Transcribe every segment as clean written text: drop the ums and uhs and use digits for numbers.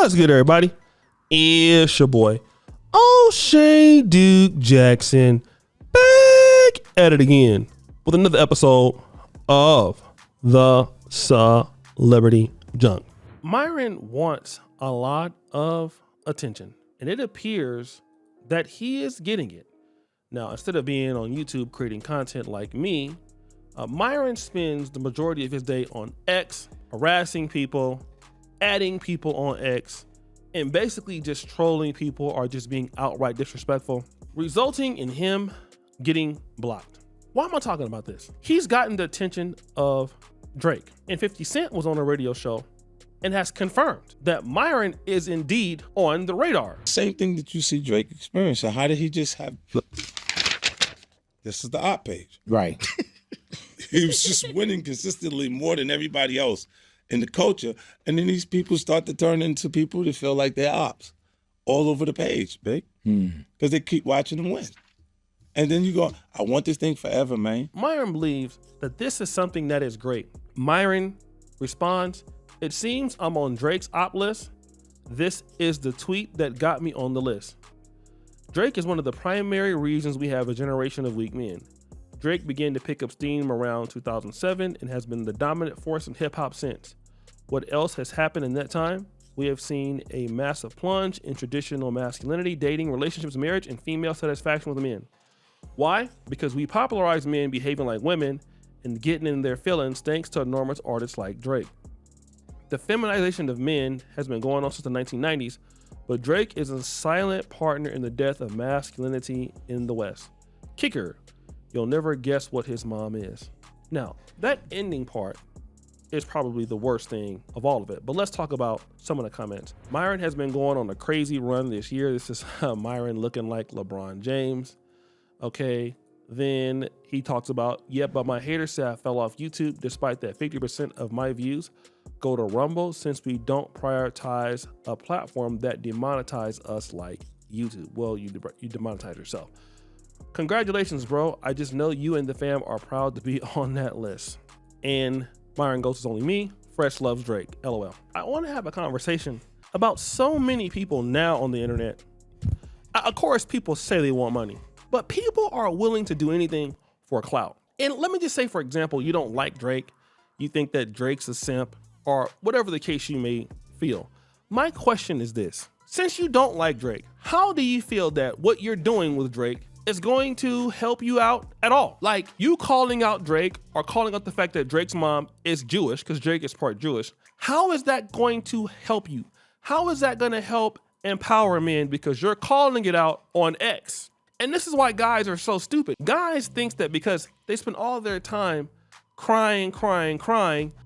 What's good, everybody? It's your boy, O'Shea Duke Jackson, back at it again with another episode of the Celebrity Junk. Myron wants a lot of attention, and it appears that he is getting it. Now, instead of being on YouTube creating content like me, Myron spends the majority of his day on X, harassing people, adding people on X, and basically just trolling people or just being outright disrespectful, resulting in him getting blocked. Why am I talking about this? He's gotten the attention of Drake, and 50 Cent was on a radio show and has confirmed that Myron is indeed on the radar. Same thing that you see Drake experience. So how did he just have... This is the op page. Right. He was just winning consistently more than everybody else in the culture. And then these people start to turn into people that feel like they're ops all over the page, big. Because they keep watching them win. And then you go, I want this thing forever, man. Myron believes that this is something that is great. Myron responds, "It seems I'm on Drake's op list. This is the tweet that got me on the list. Drake is one of the primary reasons we have a generation of weak men. Drake began to pick up steam around 2007 and has been the dominant force in hip hop since. What else has happened in that time? We have seen a massive plunge in traditional masculinity, dating, relationships, marriage, and female satisfaction with men. Why? Because we popularized men behaving like women and getting in their feelings thanks to enormous artists like Drake. The feminization of men has been going on since the 1990s, but Drake is a silent partner in the death of masculinity in the West. Kicker, you'll never guess what his mom is." Now, that ending part is probably the worst thing of all of it, but let's talk about some of the comments. Myron has been going on a crazy run this year. This is Myron looking like LeBron James. Okay, then he talks about, but my haters say I fell off YouTube despite that 50% of my views go to Rumble since we don't prioritize a platform that demonetize us like YouTube. Well, you demonetize yourself. Congratulations, bro. I just know you and the fam are proud to be on that list. And Myron goes, "It's only me. Fresh loves Drake. LOL." I want to have a conversation about so many people now on the internet. Of course, people say they want money, but people are willing to do anything for clout. And let me just say, for example, you don't like Drake. You think that Drake's a simp or whatever the case you may feel. My question is this. Since you don't like Drake, how do you feel that what you're doing with Drake is going to help you out at all? Like, you calling out Drake or calling out the fact that Drake's mom is Jewish, because Drake is part Jewish, how is that going to help you? How is that going to help empower men because you're calling it out on X? And this is why guys are so stupid. Guys think that because they spend all their time crying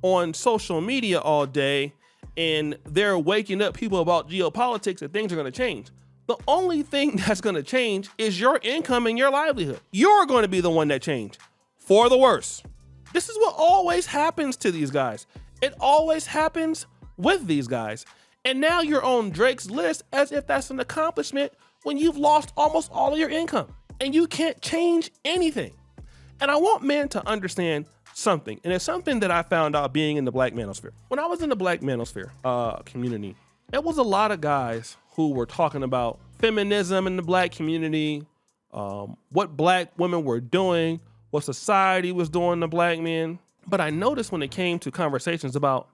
on social media all day and they're waking up people about geopolitics that things are going to change. The only thing that's going to change is your income and your livelihood. You're going to be the one that change for the worse. This is what always happens to these guys. It always happens with these guys. And now you're on Drake's list as if that's an accomplishment when you've lost almost all of your income and you can't change anything. And I want men to understand something. And it's something that I found out being in the Black manosphere. When I was in the Black manosphere community, it was a lot of guys who were talking about feminism in the Black community, what Black women were doing, what society was doing to Black men. But I noticed when it came to conversations about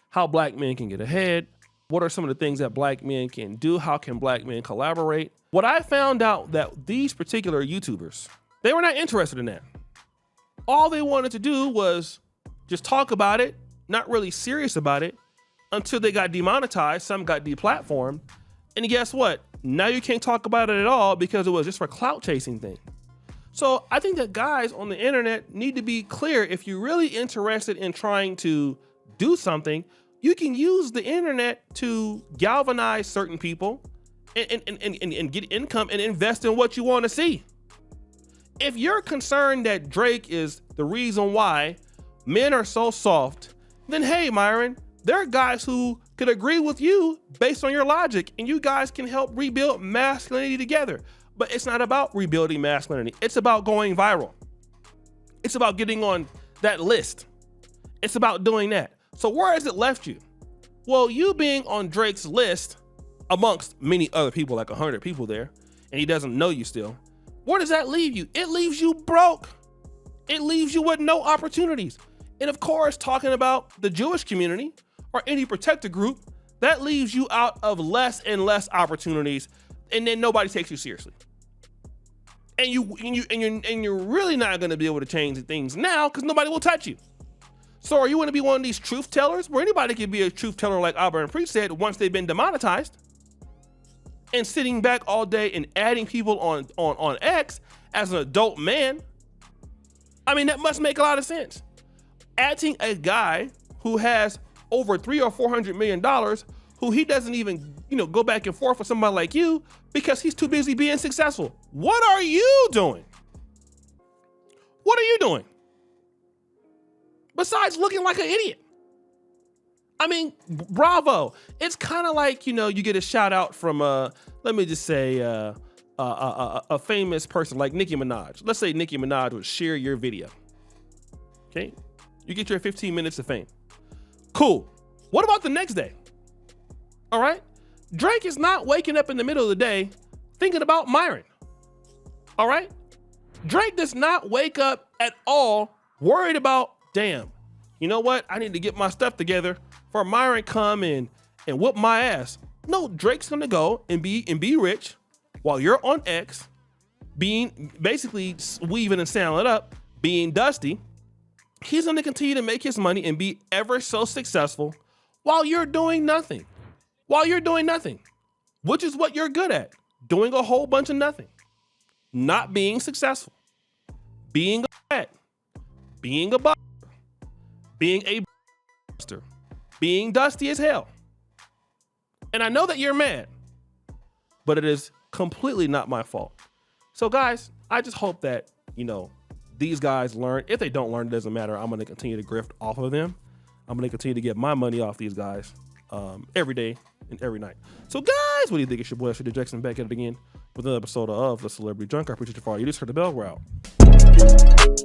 how Black men can get ahead, what are some of the things that Black men can do, how can Black men collaborate, what I found out that these particular YouTubers, they were not interested in that. All they wanted to do was just talk about it, not really serious about it, until they got demonetized, some got deplatformed. And guess what? Now you can't talk about it at all because it was just for clout chasing thing. So I think that guys on the internet need to be clear. If you're really interested in trying to do something, you can use the internet to galvanize certain people and get income and invest in what you want to see. If you're concerned that Drake is the reason why men are so soft, then hey, Myron, there are guys who could agree with you based on your logic, and you guys can help rebuild masculinity together. But it's not about rebuilding masculinity. It's about going viral. It's about getting on that list. It's about doing that. So where has it left you? Well, you being on Drake's list amongst many other people, like 100 people there, and he doesn't know you still, where does that leave you? It leaves you broke. It leaves you with no opportunities. And of course, talking about the Jewish community or any protected group, that leaves you out of less and less opportunities, and then nobody takes you seriously. And you're really not going to be able to change things now because nobody will touch you. So are you going to be one of these truth tellers where anybody can be a truth teller like Auburn Priest said once they've been demonetized, and sitting back all day and adding people on X as an adult man? I mean, that must make a lot of sense. Adding a guy who has over $300 or $400 million, who he doesn't even, go back and forth with somebody like you because he's too busy being successful. What are you doing? What are you doing? Besides looking like an idiot. I mean, bravo. It's kind of like, you get a shout out from, let me just say, a famous person like Nicki Minaj. Let's say Nicki Minaj would share your video. Okay? You get your 15 minutes of fame. Cool. What about the next day? All right? Drake is not waking up in the middle of the day thinking about Myron. All right? Drake does not wake up at all worried about, damn, you know what? I need to get my stuff together for Myron come and whoop my ass. No, Drake's gonna go and be rich while you're on X, being basically weaving and sanding it up, being dusty. He's gonna continue to make his money and be ever so successful while you're doing nothing. While you're doing nothing, which is what you're good at, doing a whole bunch of nothing, not being successful, being a rat, being a buster, being a buster, being dusty as hell. And I know that you're mad, but it is completely not my fault. So guys, I just hope that, these guys learn. If they don't learn, it doesn't matter. I'm going to continue to grift off of them. I'm going to continue to get my money off these guys every day and every night. So guys, what do you think? It's your boy, Shady Jackson, back at it again with another episode of The Celebrity Junk. I appreciate you for all you just heard the bell. We're out.